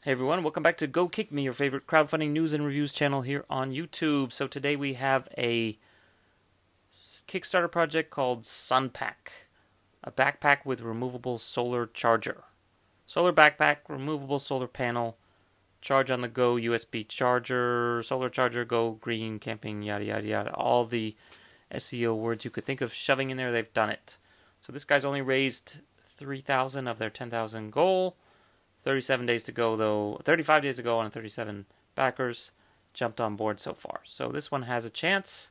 Hey everyone, welcome back to Go Kick Me, your favorite crowdfunding news and reviews channel here on YouTube. So today we have a Kickstarter project called Sunpack, a backpack with removable solar charger. Solar backpack, removable solar panel, charge on the go, USB charger, solar charger, go green, camping, yada yada yada. All the SEO words you could think of shoving in there, they've done it. So this guy's only raised 3,000 of their 10,000 goal. 37 days to go, though. 35 days to go, and 37 backers jumped on board so far. So this one has a chance,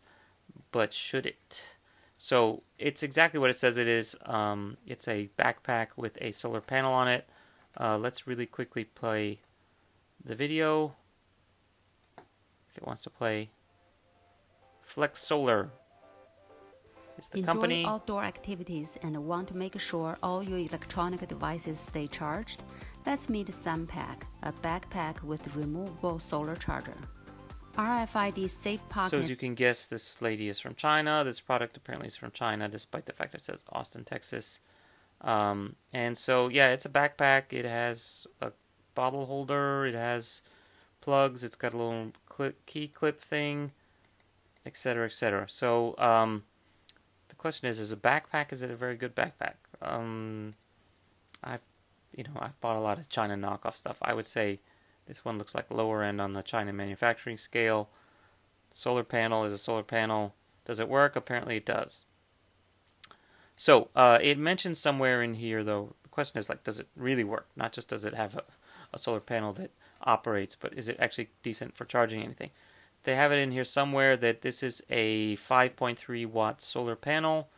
but should it? So it's exactly what it says it is. It's a backpack with a solar panel on it. Let's really quickly play the video. If it wants to play. Flex Solar is the company. Enjoy outdoor activities and want to make sure all your electronic devices stay charged? Let's meet Sunpack, a backpack with removable solar charger. RFID safe pocket. So as you can guess, this lady is from China. This product apparently is from China, despite the fact it says Austin, Texas. And so, yeah, it's a backpack. It has a bottle holder. It has plugs. It's got a little key clip thing, etc., etc. So the question is a backpack, is it a very good backpack? I've bought a lot of China knockoff stuff. I would say this one looks like lower end on the China manufacturing scale. Solar panel is a solar panel. Does it work? Apparently it does. So it mentions somewhere in here, though, the question is, like, does it really work? Not just does it have a solar panel that operates, but is it actually decent for charging anything? They have it in here somewhere that this is a 5.3 watt solar panel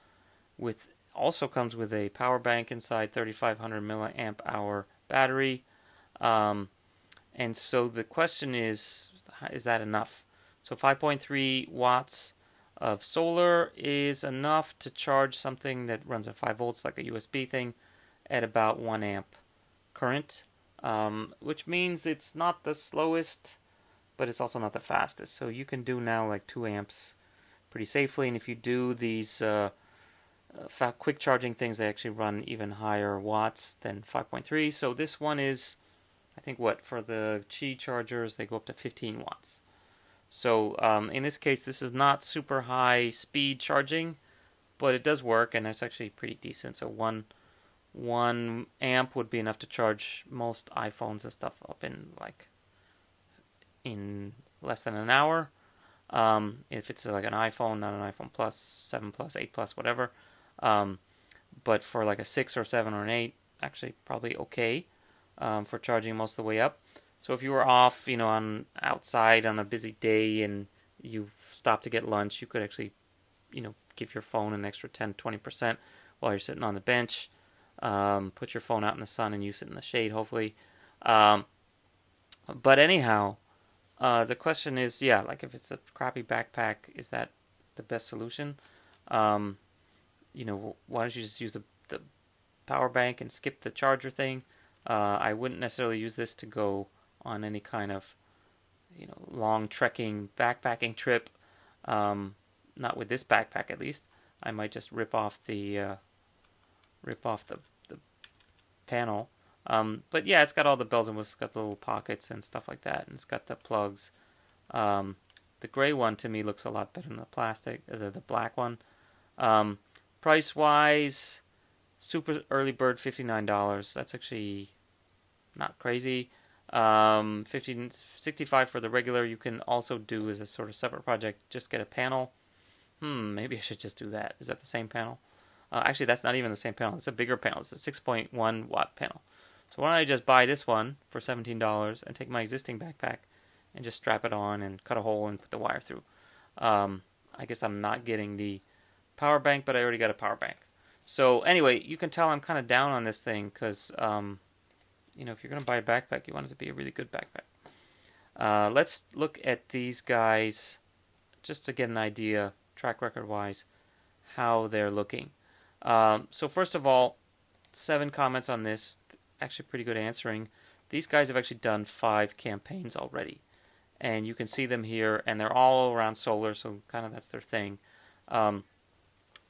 with also comes with a power bank inside, 3,500 milliamp hour battery. And so the question is that enough? So 5.3 watts of solar is enough to charge something that runs at 5 volts, like a USB thing, at about 1 amp current, which means it's not the slowest, but it's also not the fastest. So you can do now like 2 amps pretty safely, and if you do these quick charging things, they actually run even higher watts than 5.3. So this one is, I think, for the Qi chargers, they go up to 15 watts. So in this case, this is not super high speed charging, but it does work, and it's actually pretty decent. So one amp would be enough to charge most iPhones and stuff up in less than an hour. If it's like an iPhone, not an iPhone Plus, 7 Plus, 8 Plus, whatever. But for like a 6 or 7 or an 8, actually probably okay for charging most of the way up. So if you were off, outside on a busy day and you stop to get lunch, you could actually, give your phone an extra 10-20% while you're sitting on the bench. Put your phone out in the sun and you sit in the shade, hopefully. But anyhow, the question is, like if it's a crappy backpack, is that the best solution? Why don't you just use the power bank and skip the charger thing? I wouldn't necessarily use this to go on any kind of, long trekking backpacking trip. Not with this backpack, at least. I might just rip off the panel. But yeah, it's got all the bells and whistles. It's got the little pockets and stuff like that, and it's got the plugs. The gray one to me looks a lot better than the plastic, the black one. Price wise, super early bird, $59. That's actually not crazy. $65 for the regular. You can also do as a sort of separate project, just get a panel. Maybe I should just do that. Is that the same panel? Actually, that's not even the same panel. It's a bigger panel. It's a 6.1 watt panel. So why don't I just buy this one for $17 and take my existing backpack and just strap it on and cut a hole and put the wire through. I guess I'm not getting the power bank, but I already got a power bank. So anyway, you can tell I'm kind of down on this thing because, if you're going to buy a backpack, you want it to be a really good backpack. Let's look at these guys just to get an idea, track record-wise, how they're looking. So first of all, 7 comments on this. Actually pretty good answering. These guys have actually done 5 campaigns already. And you can see them here, and they're all around solar, so kind of that's their thing.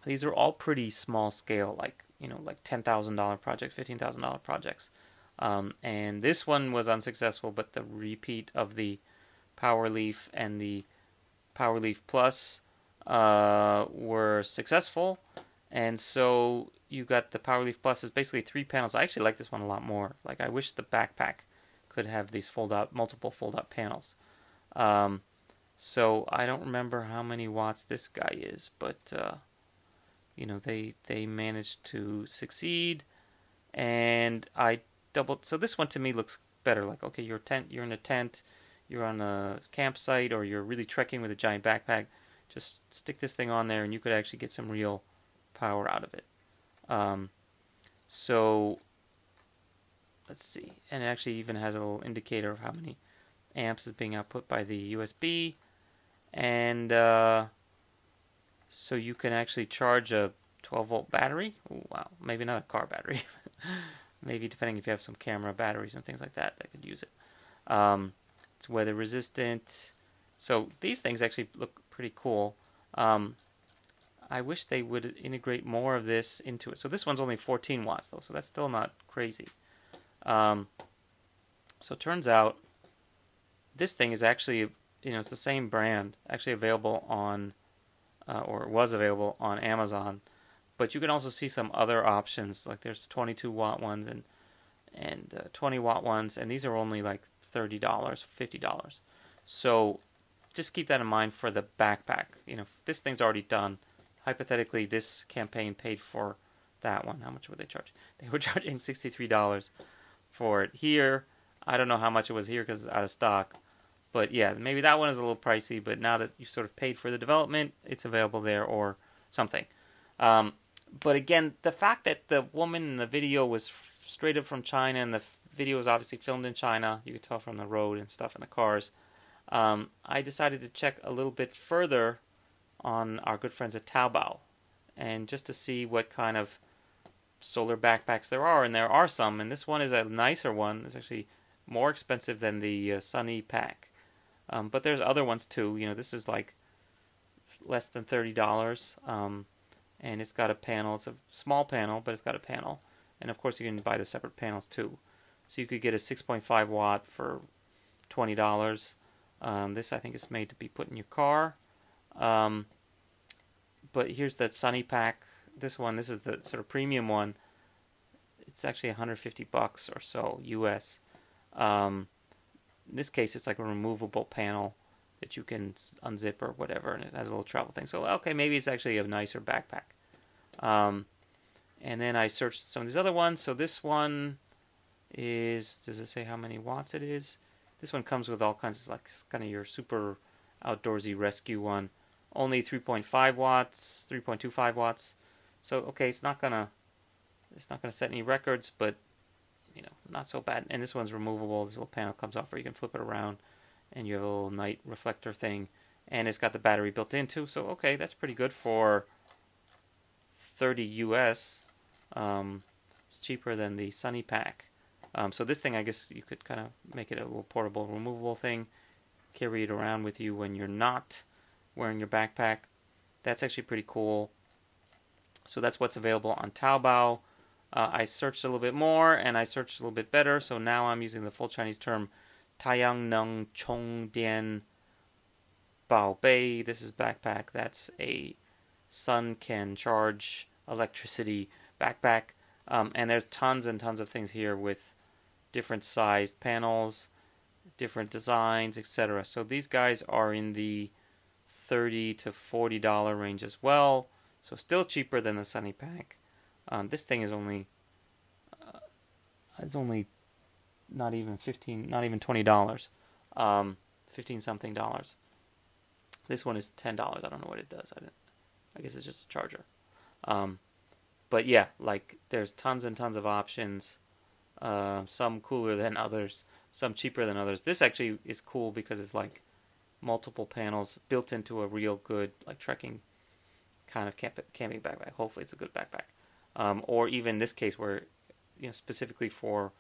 These are all pretty small scale, like $10,000 projects, $15,000 projects. And this one was unsuccessful, but the repeat of the Power Leaf and the Power Leaf Plus were successful. And so you got the Power Leaf Plus is basically 3 panels. I actually like this one a lot more. Like, I wish the backpack could have these multiple fold-out panels. So I don't remember how many watts this guy is, but you know, they managed to succeed. And I doubled. So this one to me looks better. Like, okay, you're in a tent, you're on a campsite, or you're really trekking with a giant backpack. Just stick this thing on there, and you could actually get some real power out of it. So let's see, and it actually even has a little indicator of how many amps is being output by the USB, and so you can actually charge a 12-volt battery. Ooh, wow, maybe not a car battery. Maybe depending if you have some camera batteries and things like that could use it. It's weather resistant. So these things actually look pretty cool. I wish they would integrate more of this into it. So this one's only 14 watts though, so that's still not crazy. So it turns out this thing is actually, you know, it's the same brand, actually available on, or was available on Amazon. But you can also see some other options, like there's 22 watt ones and 20 watt ones, and these are only like $30, $50. So just keep that in mind for the backpack. You know, if this thing's already done, hypothetically this campaign paid for that one. How much were they charging? They were charging $63 for it here. I don't know how much it was here because it's out of stock. But yeah, maybe that one is a little pricey, but now that you sort of paid for the development, it's available there or something. But again, the fact that the woman in the video was straight up from China, and the video was obviously filmed in China, you could tell from the road and stuff in the cars, I decided to check a little bit further on our good friends at Taobao, and just to see what kind of solar backpacks there are, and there are some, and this one is a nicer one. It's actually more expensive than the Sunpack, but there's other ones too. You know, this is like less than $30. And it's got a panel. It's a small panel, but it's got a panel. And of course you can buy the separate panels too. So you could get a 6.5 watt for $20. This I think is made to be put in your car. But here's that Sunpack. This is the sort of premium one. It's actually $150 or so US. In this case it's like a removable panel that you can unzip or whatever, and it has a little travel thing. So, okay, maybe it's actually a nicer backpack. And then I searched some of these other ones. So this one is, does it say how many watts it is? This one comes with all kinds of, like, kind of your super outdoorsy rescue one. Only 3.5 watts, 3.25 watts. So, okay, it's not gonna set any records, but, you know, not so bad. And this one's removable. This little panel comes off where you can flip it around, and you have a little night reflector thing, and it's got the battery built in too. So okay, that's pretty good for 30 US. It's cheaper than the Sunpack. So this thing, I guess you could kind of make it a little portable, removable thing, carry it around with you when you're not wearing your backpack. That's actually pretty cool. So that's what's available on Taobao. I searched a little bit more, and I searched a little bit better. So now I'm using the full Chinese term Taiyang Neng Chong Dian Bao Bei. This is backpack. That's a sun can charge electricity backpack. And there's tons and tons of things here with different sized panels, different designs, etc. So these guys are in the $30 to $40 range as well. So still cheaper than the Sunpack. This thing is only not even $20, 15 something dollars. This one is $10. I don't know what it does. I guess it's just a charger. But yeah, like there's tons and tons of options. Some cooler than others, some cheaper than others. This actually is cool because it's like multiple panels built into a real good like trekking kind of camping backpack. Hopefully it's a good backpack. Or even this case where, you know, specifically for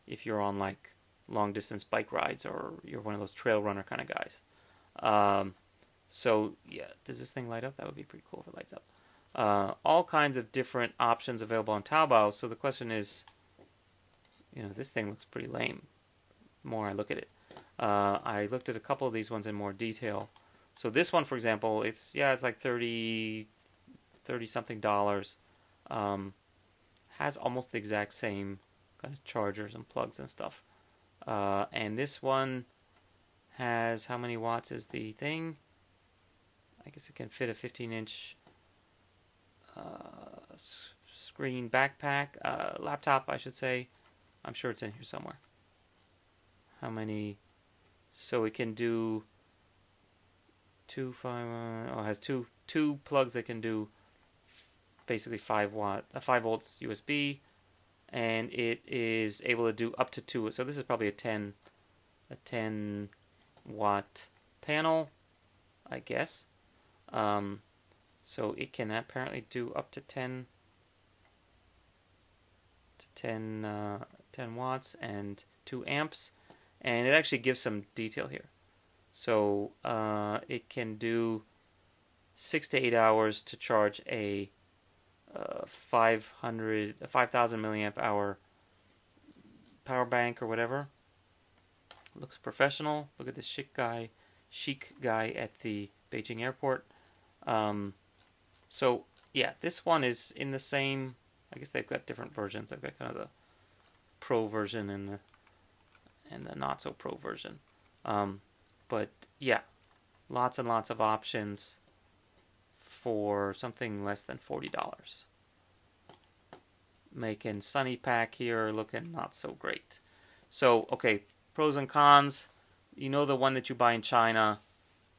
if you're on like long distance bike rides or you're one of those trail runner kind of guys. So yeah, does this thing light up? That would be pretty cool if it lights up. All kinds of different options available on Taobao. So the question is, You know, this thing looks pretty lame. The more I look at it. I looked at a couple of these ones in more detail. So this one, for example, it's like 30 something dollars. Has almost the exact same kind of chargers and plugs and stuff. And this one has, how many watts is the thing? I guess it can fit a 15-inch screen backpack, laptop, I should say. I'm sure it's in here somewhere. How many? So it can do it has two plugs that can do basically 5 volts USB, and it is able to do up to 2. So this is probably a 10 watt panel, I guess. So it can apparently do up to 10 watts and 2 amps, and it actually gives some detail here. So it can do 6 to 8 hours to charge a 5,000 milliamp hour power bank or whatever. Looks professional. Look at this chic guy at the Beijing airport. So yeah, this one is in the same. I guess they've got different versions. They've got kind of the pro version and the not so pro version. But yeah, lots and lots of options for something less than $40. Making Sunpack here looking not so great. So okay, pros and cons. You know, the one that you buy in China,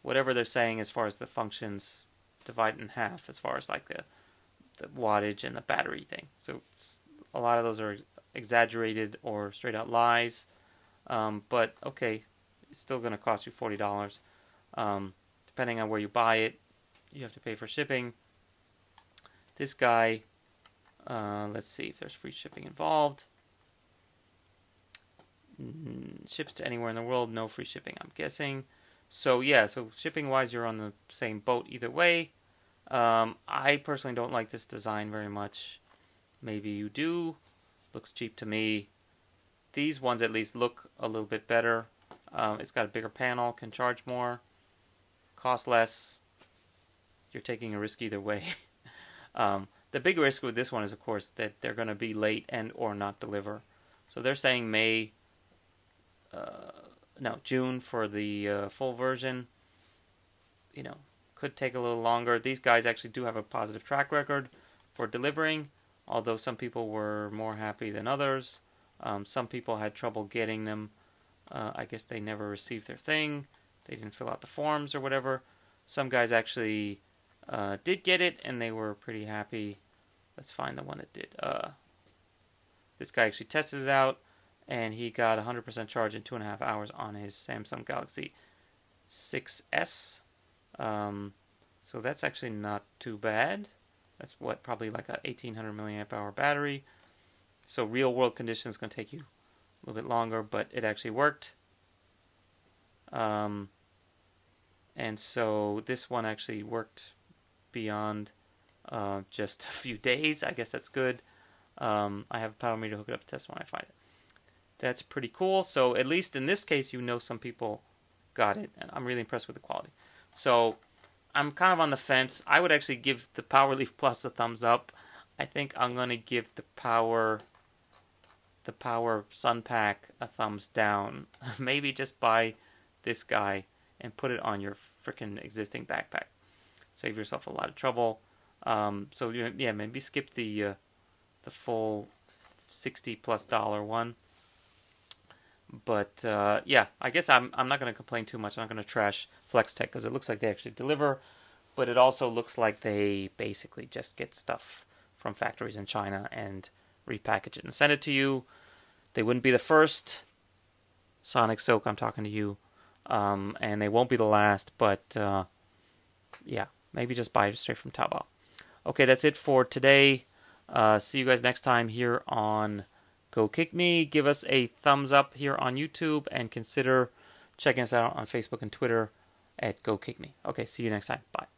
whatever they're saying as far as the functions, divide in half as far as like the wattage and the battery thing. So a lot of those are exaggerated or straight out lies. But okay, it's still going to cost you $40. Depending on where you buy it, you have to pay for shipping. This guy, let's see if there's free shipping involved. Ships to anywhere in the world, no free shipping, I'm guessing. So yeah, so shipping wise, you're on the same boat either way. I personally don't like this design very much. Maybe you do. Looks cheap to me. These ones at least look a little bit better. It's got a bigger panel, can charge more, cost less. You're taking a risk either way. The big risk with this one is, of course, that they're going to be late and or not deliver. So they're saying June for the full version. You know, could take a little longer. These guys actually do have a positive track record for delivering, although some people were more happy than others. Some people had trouble getting them. I guess they never received their thing. They didn't fill out the forms or whatever. Some guys actually did get it, and they were pretty happy. Let's find the one that did. This guy actually tested it out, and he got 100% charge in 2.5 hours on his Samsung Galaxy 6S. So that's actually not too bad. That's probably like a 1800 milliamp hour battery. So real world conditions going to take you a little bit longer, but it actually worked. And so this one actually worked beyond just a few days. I guess that's good. I have a power meter to hook it up to test when I find it. That's pretty cool. So at least in this case, you know some people got it, and I'm really impressed with the quality. So I'm kind of on the fence. I would actually give the PowerLeaf Plus a thumbs up. I think I'm going to give the Power Sunpack a thumbs down. Maybe just buy this guy and put it on your freaking existing backpack. Save yourself a lot of trouble. So yeah, maybe skip the full $60+ one. But yeah, I guess I'm not going to complain too much. I'm not going to trash FlexTech because it looks like they actually deliver, but it also looks like they basically just get stuff from factories in China and repackage it and send it to you. They wouldn't be the first. Sonic Soak, I'm talking to you, and they won't be the last. But yeah, maybe just buy it straight from Taobao. Okay, that's it for today. See you guys next time here on Go Kick Me. Give us a thumbs up here on YouTube and consider checking us out on Facebook and Twitter at Go Kick Me. Okay, see you next time. Bye.